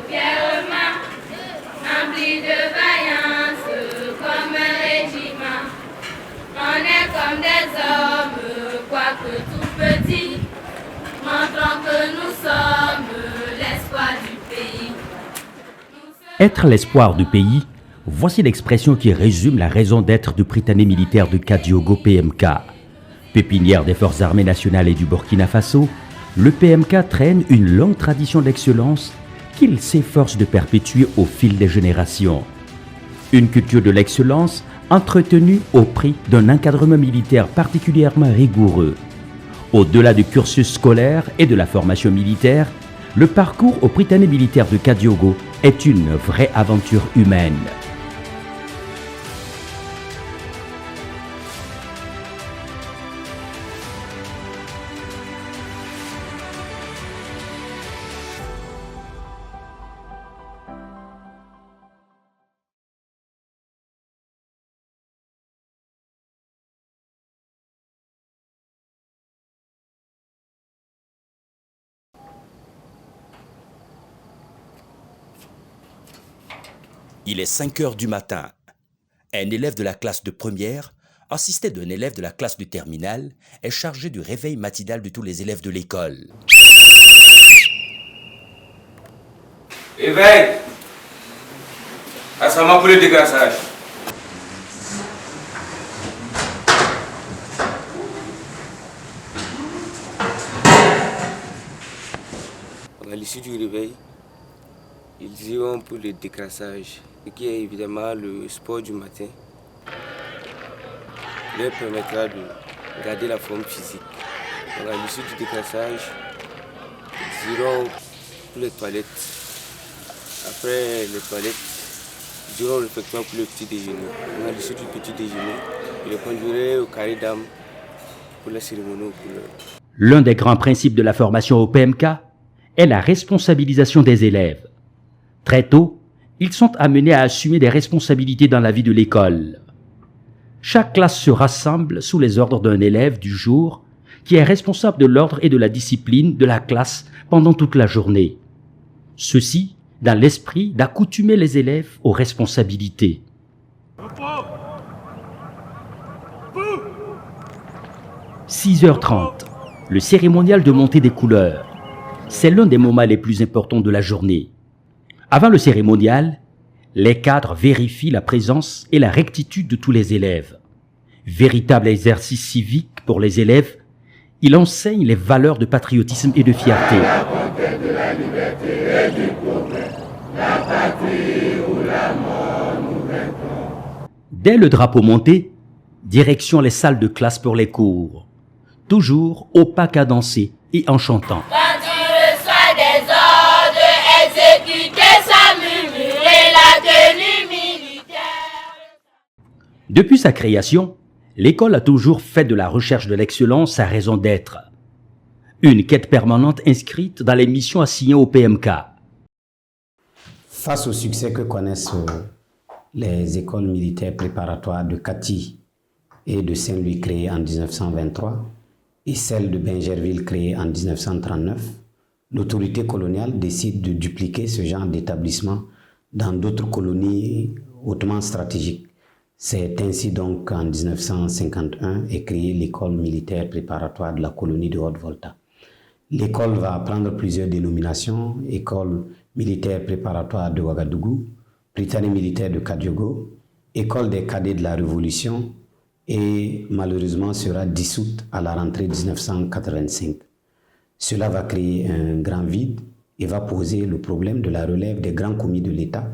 fièrement, rempli de vaillance, comme un régiment. On est comme des hommes, quoique tout petits, montrant que nous sommes l'espoir du pays. Être l'espoir du pays, voici l'expression qui résume la raison d'être du Prytanée militaire de Kadiogo PMK. Pépinière des forces armées nationales et du Burkina Faso, le PMK traîne une longue tradition d'excellence qu'il s'efforce de perpétuer au fil des générations. Une culture de l'excellence entretenue au prix d'un encadrement militaire particulièrement rigoureux. Au-delà du cursus scolaire et de la formation militaire, le parcours au Prytanée militaire de Kadiogo est une vraie aventure humaine. Il est 5 heures du matin. Un élève de la classe de première, assisté d'un élève de la classe de terminale, est chargé du réveil matinal de tous les élèves de l'école. Éveille! Assama pour le dégraissage. À l'issue du réveil, ils iront pour le décrassage, qui est évidemment le sport du matin, qui leur permettra de garder la forme physique. Donc à l'issue du décrassage, ils iront pour les toilettes. Après les toilettes, ils iront réfectoire pour le petit déjeuner. Donc à l'issue du petit déjeuner, ils les conduiront au carré d'âme pour la cérémonie aux couleurs. L'un des grands principes de la formation au PMK est la responsabilisation des élèves. Très tôt, ils sont amenés à assumer des responsabilités dans la vie de l'école. Chaque classe se rassemble sous les ordres d'un élève du jour qui est responsable de l'ordre et de la discipline de la classe pendant toute la journée. Ceci dans l'esprit d'accoutumer les élèves aux responsabilités. 6h30, le cérémonial de montée des couleurs. C'est l'un des moments les plus importants de la journée. Avant le cérémonial, les cadres vérifient la présence et la rectitude de tous les élèves. Véritable exercice civique pour les élèves, il enseigne les valeurs de patriotisme et de fierté. La conquête de la liberté et du progrès, la patrie ou la mort nous vaincrons. Dès le drapeau monté, direction les salles de classe pour les cours. Toujours au pas cadencé et en chantant. Quand tu reçois des ordres, exécuter sans murmurer la tenue militaire. Depuis sa création, l'école a toujours fait de la recherche de l'excellence sa raison d'être. Une quête permanente inscrite dans les missions assignées au PMK. Face au succès que connaissent les écoles militaires préparatoires de Kati et de Saint-Louis créées en 1923 et celle de Bingerville créée en 1939, l'autorité coloniale décide de dupliquer ce genre d'établissement dans d'autres colonies hautement stratégiques. C'est ainsi donc qu'en 1951 est créée l'école militaire préparatoire de la colonie de Haute-Volta. L'école va prendre plusieurs dénominations: école militaire préparatoire de Ouagadougou, Prytanée militaire de Kadiogo, école des cadets de la Révolution, et malheureusement sera dissoute à la rentrée 1985. Cela va créer un grand vide et va poser le problème de la relève des grands commis de l'État,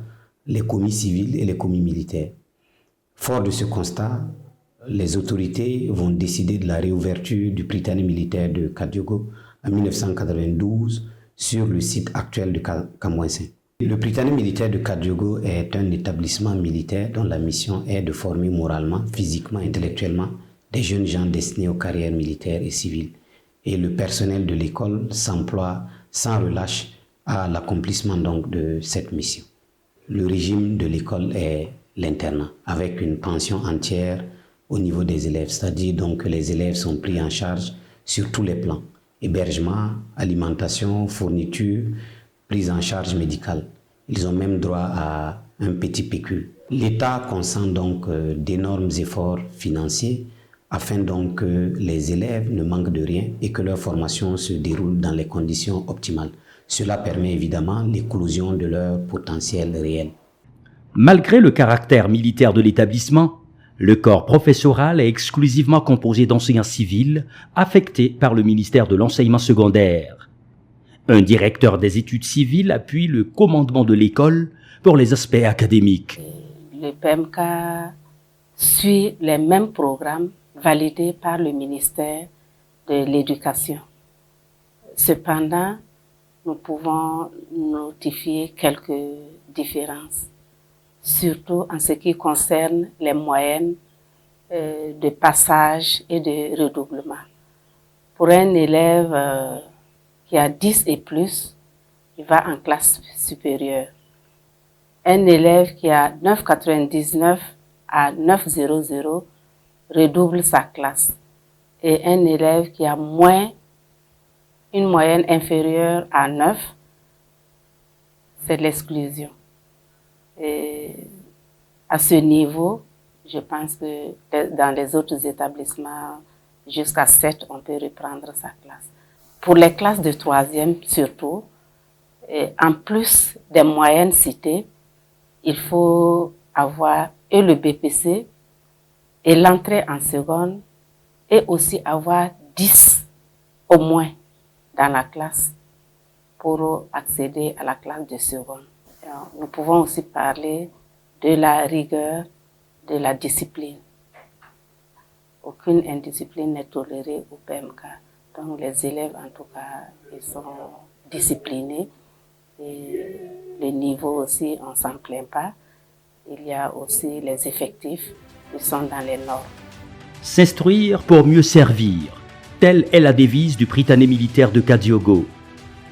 les commis civils et les commis militaires. Fort de ce constat, les autorités vont décider de la réouverture du Prytanée militaire de Kadiogo en 1992 sur le site actuel de Kamouensin. Le Prytanée militaire de Kadiogo est un établissement militaire dont la mission est de former moralement, physiquement, intellectuellement des jeunes gens destinés aux carrières militaires et civiles. Et le personnel de l'école s'emploie sans relâche à l'accomplissement donc de cette mission. Le régime de l'école est l'internat, avec une pension entière au niveau des élèves, c'est-à-dire donc que les élèves sont pris en charge sur tous les plans: hébergement, alimentation, fourniture, prise en charge médicale. Ils ont même droit à un petit pécule. L'État consent donc d'énormes efforts financiers afin donc que les élèves ne manquent de rien et que leur formation se déroule dans les conditions optimales. Cela permet évidemment l'éclosion de leur potentiel réel. Malgré le caractère militaire de l'établissement, le corps professoral est exclusivement composé d'enseignants civils affectés par le ministère de l'enseignement secondaire. Un directeur des études civiles appuie le commandement de l'école pour les aspects académiques. Le PMK suit les mêmes programmes validés par le ministère de l'Éducation. Cependant, nous pouvons notifier quelques différences, surtout en ce qui concerne les moyennes de passage et de redoublement. Pour un élève qui a 10 et plus, il va en classe supérieure. Un élève qui a 9,99 à 9,00 redouble sa classe. Et un élève qui a une moyenne inférieure à 9, c'est l'exclusion. Et à ce niveau, je pense que dans les autres établissements, jusqu'à 7, on peut reprendre sa classe. Pour les classes de 3e surtout, en plus des moyennes citées, il faut avoir et le BPC et l'entrée en seconde et aussi avoir 10 au moins dans la classe pour accéder à la classe de seconde. Nous pouvons aussi parler de la rigueur, de la discipline. Aucune indiscipline n'est tolérée au PMK. Donc les élèves, en tout cas, ils sont disciplinés. Et le niveau aussi, on ne s'en plaint pas. Il y a aussi les effectifs qui sont dans les normes. S'instruire pour mieux servir, telle est la devise du Prytanée militaire de Kadiogo.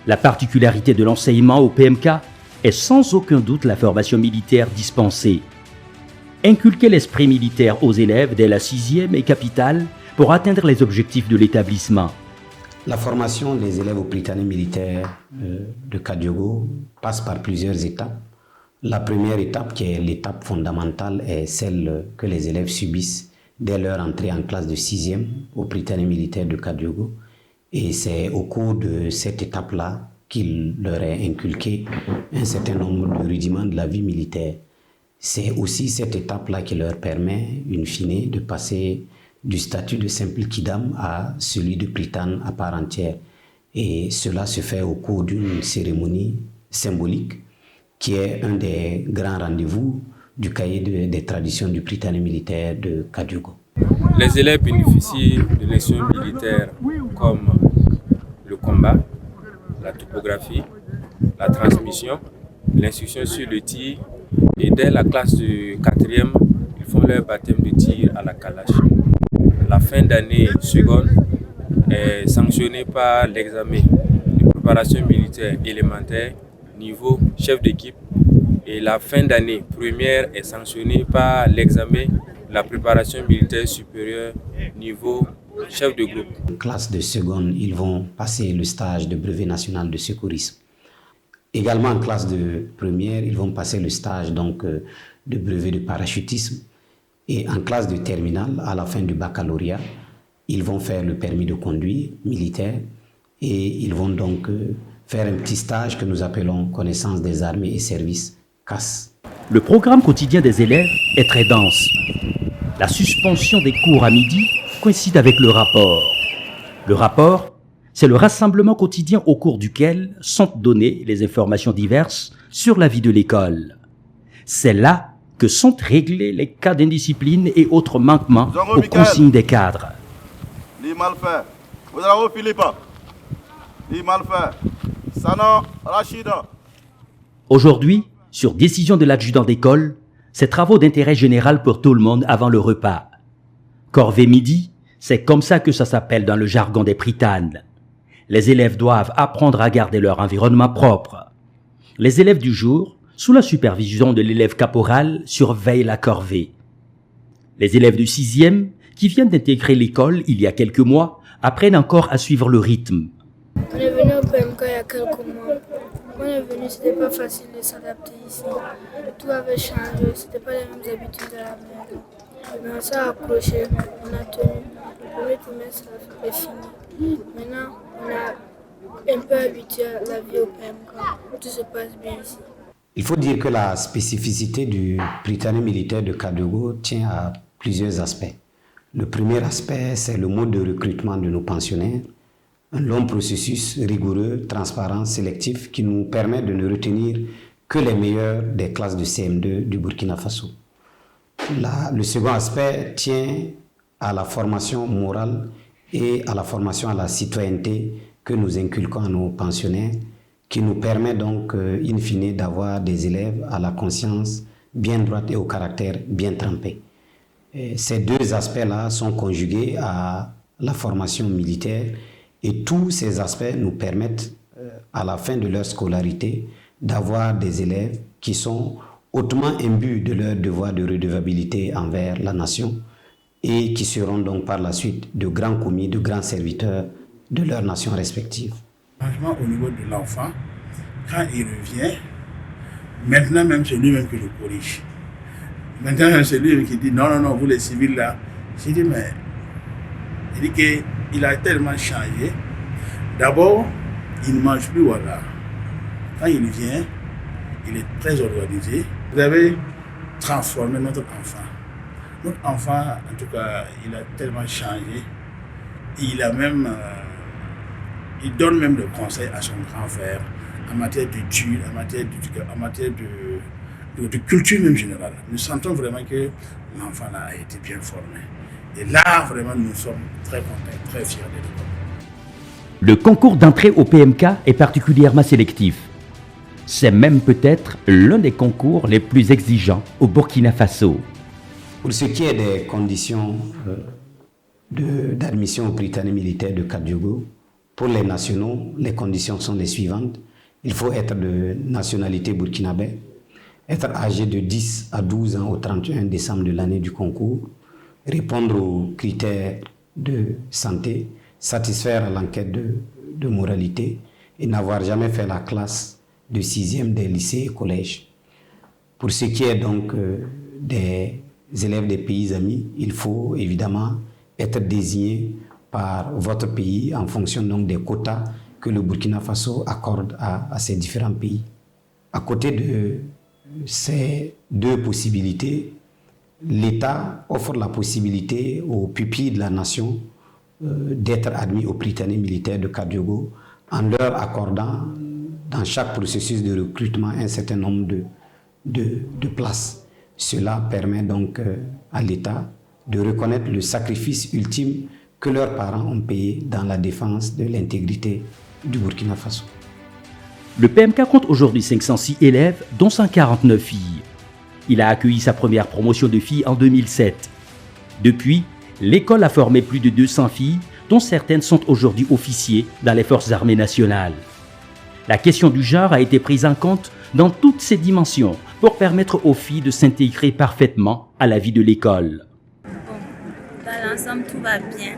La particularité de l'enseignement au PMK est sans aucun doute la formation militaire dispensée. Inculquer l'esprit militaire aux élèves dès la 6e est capital pour atteindre les objectifs de l'établissement. La formation des élèves au Prytanée militaire de Kadiogo passe par plusieurs étapes. La première étape, qui est l'étape fondamentale, est celle que les élèves subissent dès leur entrée en classe de 6e au Prytanée militaire de Kadiogo. Et c'est au cours de cette étape-là qu'il leur est inculqué un certain nombre de rudiments de la vie militaire. C'est aussi cette étape-là qui leur permet, in fine, de passer du statut de simple kidam à celui de prytane à part entière. Et cela se fait au cours d'une cérémonie symbolique qui est un des grands rendez-vous du cahier des traditions du Prytanée militaire de Kadiogo. Les élèves bénéficient de l'instruction militaire comme le combat, la topographie, la transmission, l'instruction sur le tir, et dès la classe de 4e, ils font leur baptême de tir à la Kalash. La fin d'année seconde est sanctionnée par l'examen de préparation militaire élémentaire niveau chef d'équipe, et la fin d'année première est sanctionnée par l'examen de la préparation militaire supérieure niveau chef de groupe. En classe de seconde, ils vont passer le stage de brevet national de secourisme. Également en classe de première, ils vont passer le stage donc, de brevet de parachutisme. Et en classe de terminale, à la fin du baccalauréat, ils vont faire le permis de conduire militaire et ils vont donc faire un petit stage que nous appelons connaissance des armées et services, CAS. Le programme quotidien des élèves est très dense. La suspension des cours à midi coïncide avec le rapport. Le rapport, c'est le rassemblement quotidien au cours duquel sont données les informations diverses sur la vie de l'école. C'est là que sont réglés les cas d'indiscipline et autres manquements aux consignes des cadres. Les malfaits. Vous avez Philippe. Les malfaits. Sana Rachida. Aujourd'hui, sur décision de l'adjudant d'école, ces travaux d'intérêt général pour tout le monde avant le repas. Corvée midi, c'est comme ça que ça s'appelle dans le jargon des prytanes. Les élèves doivent apprendre à garder leur environnement propre. Les élèves du jour, sous la supervision de l'élève caporal, surveillent la corvée. Les élèves du 6e, qui viennent d'intégrer l'école il y a quelques mois, apprennent encore à suivre le rythme. On est venu au PMK il y a quelques mois. Quand on est venu, c'était pas facile de s'adapter ici. Tout avait changé, c'était pas les mêmes habitudes à la maison. Mais on s'est accroché, on a tenu. Le premier trimestre est fini. Maintenant, on a un peu habitué à la vie au PMK. Tout se passe bien ici. Il faut dire que la spécificité du Prytanée militaire de Kadiogo tient à plusieurs aspects. Le premier aspect, c'est le mode de recrutement de nos pensionnaires. Un long processus rigoureux, transparent, sélectif qui nous permet de ne retenir que les meilleurs des classes de CM2 du Burkina Faso. Le second aspect tient à la formation morale et à la formation à la citoyenneté que nous inculquons à nos pensionnaires, qui nous permet donc, in fine, d'avoir des élèves à la conscience bien droite et au caractère bien trempé. Et ces deux aspects-là sont conjugués à la formation militaire et tous ces aspects nous permettent, à la fin de leur scolarité, d'avoir des élèves qui sont hautement imbus de leur devoir de redevabilité envers la nation et qui seront donc par la suite de grands commis, de grands serviteurs de leurs nations respectives. Franchement, au niveau de l'enfant, quand il revient, maintenant même c'est lui-même qui le corrige. Maintenant c'est lui qui dit non, vous les civils là. J'ai dit mais, il dit qu'il a tellement changé. D'abord, il ne mange plus voilà. Quand il vient, il est très organisé. Vous avez transformé notre enfant. Notre enfant, en tout cas, il a tellement changé. Il a même, il donne même des conseils à son grand frère en matière d'études, en matière de culture même générale. Nous sentons vraiment que l'enfant là a été bien formé. Et là, vraiment, nous sommes très contents, très fiers de l'école. Le concours d'entrée au PMK est particulièrement sélectif. C'est même peut-être l'un des concours les plus exigeants au Burkina Faso. Pour ce qui est des conditions d'admission au Prytanée militaire de Kadiogo, pour les nationaux, les conditions sont les suivantes. Il faut être de nationalité burkinabé, être âgé de 10 à 12 ans au 31 décembre de l'année du concours, répondre aux critères de santé, satisfaire à l'enquête de moralité et n'avoir jamais fait la classe de 6e des lycées et collèges. Pour ce qui est donc des élèves des pays amis, il faut évidemment être désigné par votre pays en fonction donc des quotas que le Burkina Faso accorde à ces différents pays. À côté de ces deux possibilités, l'État offre la possibilité aux pupilles de la nation d'être admis au Prytanée militaire de Kadiogo en leur accordant dans chaque processus de recrutement un certain nombre de places. Cela permet donc à l'État de reconnaître le sacrifice ultime que leurs parents ont payé dans la défense de l'intégrité du Burkina Faso. Le PMK compte aujourd'hui 506 élèves, dont 149 filles. Il a accueilli sa première promotion de filles en 2007. Depuis, l'école a formé plus de 200 filles, dont certaines sont aujourd'hui officiers dans les forces armées nationales. La question du genre a été prise en compte dans toutes ses dimensions pour permettre aux filles de s'intégrer parfaitement à la vie de l'école. Dans l'ensemble, tout va bien.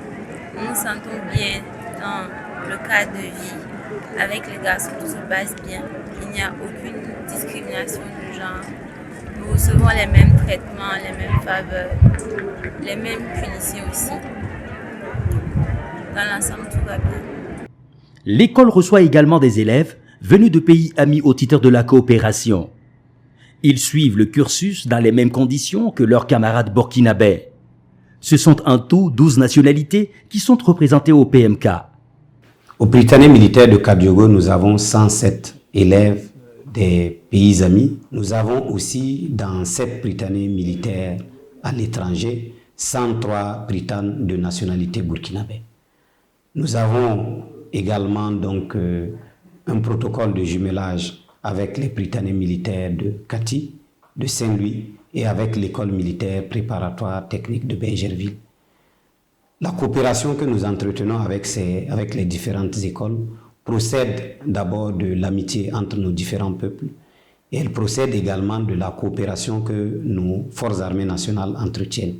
Nous nous sentons bien dans le cadre de vie. Avec les garçons, tout se passe bien. Il n'y a aucune discrimination de genre. Nous recevons les mêmes traitements, les mêmes faveurs, les mêmes punitions aussi. Dans l'ensemble, tout va bien. L'école reçoit également des élèves venus de pays amis au titre de la coopération. Ils suivent le cursus dans les mêmes conditions que leurs camarades burkinabés. Ce sont en tout 12 nationalités qui sont représentées au PMK. Au Prytanée militaire de Kadiogo, nous avons 107 élèves des pays amis. Nous avons aussi dans 7 Prytanée militaires à l'étranger 103 Prytanes de nationalité burkinabé. Nous avons également donc un protocole de jumelage avec les Prytanée militaires de Kati, de Saint-Louis et avec l'école militaire préparatoire technique de Bingerville. La coopération que nous entretenons avec les différentes écoles procède d'abord de l'amitié entre nos différents peuples et elle procède également de la coopération que nos forces armées nationales entretiennent.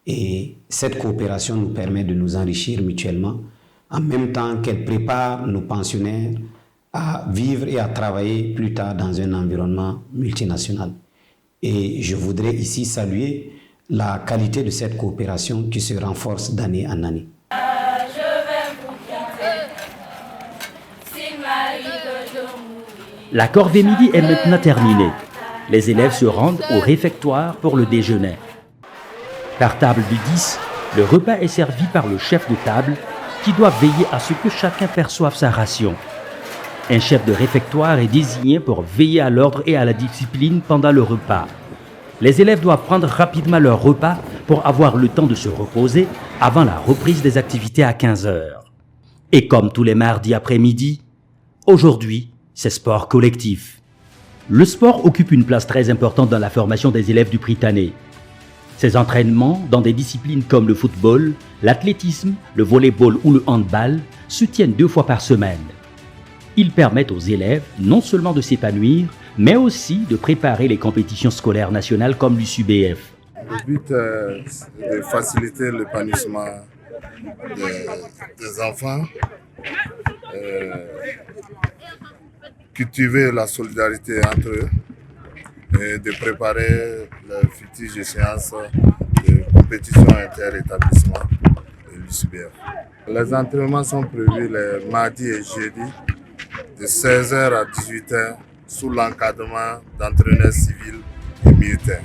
Et cette coopération nous permet de nous enrichir mutuellement en même temps qu'elle prépare nos pensionnaires à vivre et à travailler plus tard dans un environnement multinational. Et je voudrais ici saluer la qualité de cette coopération qui se renforce d'année en année. La corvée midi est maintenant terminée. Les élèves se rendent au réfectoire pour le déjeuner. Par table de 10, le repas est servi par le chef de table qui doit veiller à ce que chacun perçoive sa ration. Un chef de réfectoire est désigné pour veiller à l'ordre et à la discipline pendant le repas. Les élèves doivent prendre rapidement leur repas pour avoir le temps de se reposer avant la reprise des activités à 15 h. Et comme tous les mardis après-midi, aujourd'hui, c'est sport collectif. Le sport occupe une place très importante dans la formation des élèves du Prytanée. Ces entraînements dans des disciplines comme le football, l'athlétisme, le volleyball ou le handball se tiennent 2 fois par semaine. Ils permettent aux élèves non seulement de s'épanouir, mais aussi de préparer les compétitions scolaires nationales comme l'USUBF. Le but est de faciliter l'épanouissement des enfants, cultiver la solidarité entre eux et de préparer les futures échéances de compétition inter-établissement de l'USUBF. Les entraînements sont prévus les mardis et jeudis de 16 h à 18 h sous l'encadrement d'entraîneurs civils et militaires.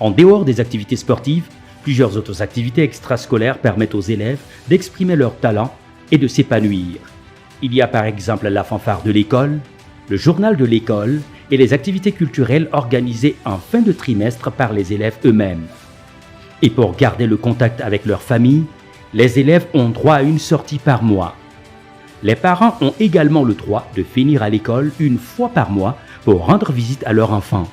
En dehors des activités sportives, plusieurs autres activités extrascolaires permettent aux élèves d'exprimer leurs talents et de s'épanouir. Il y a par exemple la fanfare de l'école, le journal de l'école et les activités culturelles organisées en fin de trimestre par les élèves eux-mêmes. Et pour garder le contact avec leur famille, les élèves ont droit à une sortie par mois. Les parents ont également le droit de venir à l'école une fois par mois pour rendre visite à leur enfant.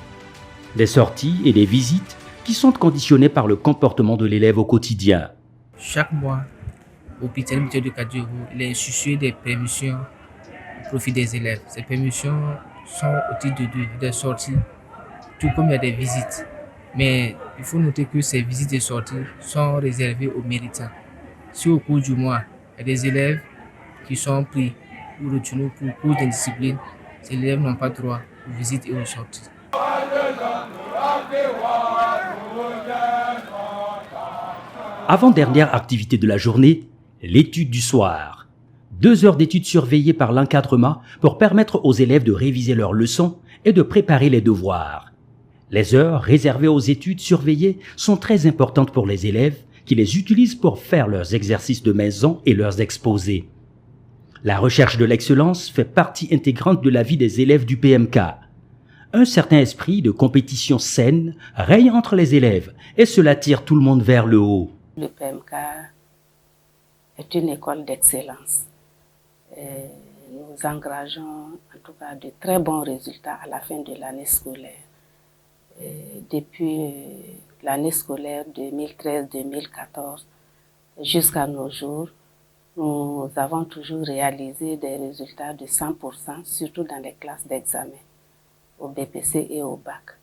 Des sorties et des visites qui sont conditionnées par le comportement de l'élève au quotidien. Chaque mois, au Prytanée militaire de Kadiogou, il est institué des permissions au profit des élèves. Ces permissions sont au titre des sorties, tout comme il y a des visites. Mais il faut noter que ces visites et sorties sont réservées aux méritants. Si au cours du mois, il y a des élèves qui sont pris ou retenus pour cours d'indiscipline, ces élèves n'ont pas droit aux visites et aux sorties. Avant-dernière activité de la journée, l'étude du soir. 2 heures d'études surveillées par l'encadrement pour permettre aux élèves de réviser leurs leçons et de préparer les devoirs. Les heures réservées aux études surveillées sont très importantes pour les élèves qui les utilisent pour faire leurs exercices de maison et leurs exposés. La recherche de l'excellence fait partie intégrante de la vie des élèves du PMK. Un certain esprit de compétition saine règne entre les élèves et cela tire tout le monde vers le haut. Le PMK est une école d'excellence. Nous engageons en tout cas de très bons résultats à la fin de l'année scolaire. Depuis l'année scolaire 2013-2014 jusqu'à nos jours, nous avons toujours réalisé des résultats de 100%, surtout dans les classes d'examen, au BPC et au bac.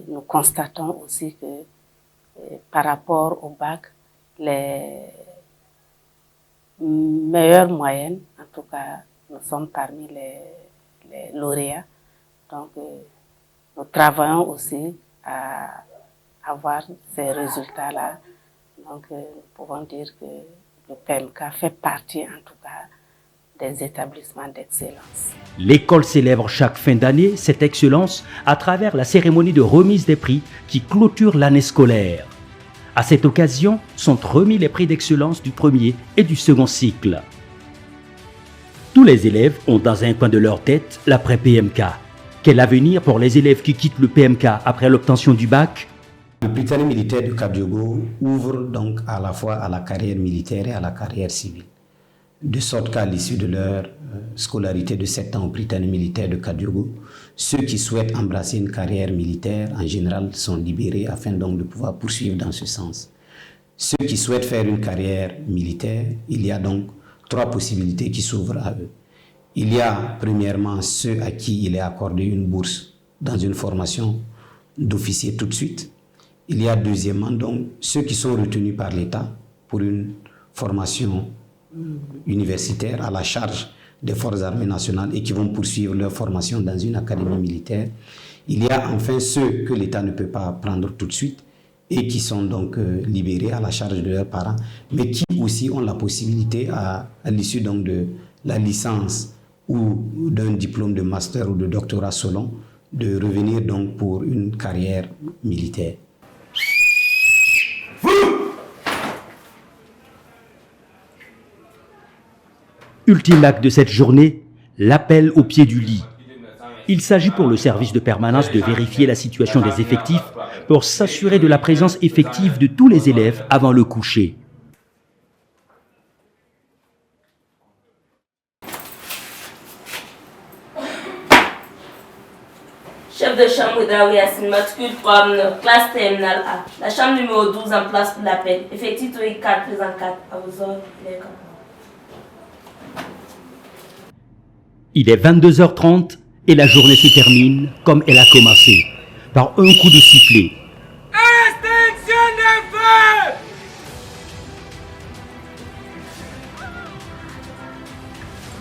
Nous constatons aussi que par rapport au bac, les meilleures moyennes, en tout cas, nous sommes parmi les lauréats. Donc, nous travaillons aussi à avoir ces résultats-là. Donc, nous pouvons dire que le PMK fait partie, en tout cas, des établissements d'excellence. L'école célèbre chaque fin d'année cette excellence à travers la cérémonie de remise des prix qui clôture l'année scolaire. À cette occasion, sont remis les prix d'excellence du premier et du second cycle. Tous les élèves ont dans un coin de leur tête l'après-PMK. Quel avenir pour les élèves qui quittent le PMK après l'obtention du bac? Le Prytanée militaire de Kadiogou ouvre donc à la fois à la carrière militaire et à la carrière civile. De sorte qu'à l'issue de leur scolarité de 7 ans au Prytanée militaire de Kadiogou, ceux qui souhaitent embrasser une carrière militaire en général sont libérés afin donc de pouvoir poursuivre dans ce sens. Ceux qui souhaitent faire une carrière militaire, il y a donc 3 possibilités qui s'ouvrent à eux. Il y a premièrement ceux à qui il est accordé une bourse dans une formation d'officier tout de suite. Il y a deuxièmement donc ceux qui sont retenus par l'État pour une formation universitaire à la charge des forces armées nationales et qui vont poursuivre leur formation dans une académie militaire. Il y a enfin ceux que l'État ne peut pas prendre tout de suite et qui sont donc libérés à la charge de leurs parents, mais qui aussi ont la possibilité à l'issue donc de la licence ou d'un diplôme de master ou de doctorat selon, de revenir donc pour une carrière militaire. Ultime acte de cette journée, l'appel au pied du lit. Il s'agit pour le service de permanence de vérifier la situation des effectifs pour s'assurer de la présence effective de tous les élèves avant le coucher. Chef de chambre Ouedraogo Yassine, matricule 3 classe terminale A. La chambre numéro 12 en place pour l'appel. Effectif 4, présent 4. À vos ordres, les camarades. Il est 22h30 et la journée se termine comme elle a commencé, par un coup de sifflet. Extinction des feux!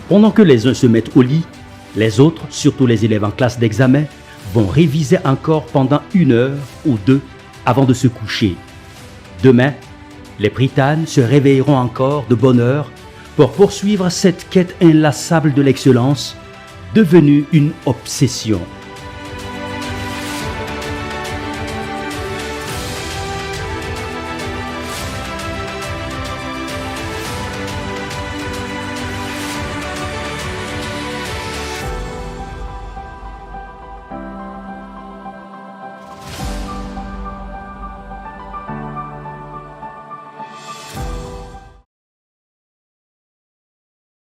Pendant que les uns se mettent au lit, les autres, surtout les élèves en classe d'examen, vont réviser encore pendant 1 heure ou 2 avant de se coucher. Demain, les Pritanes se réveilleront encore de bonne heure pour poursuivre cette quête inlassable de l'excellence, devenue une obsession.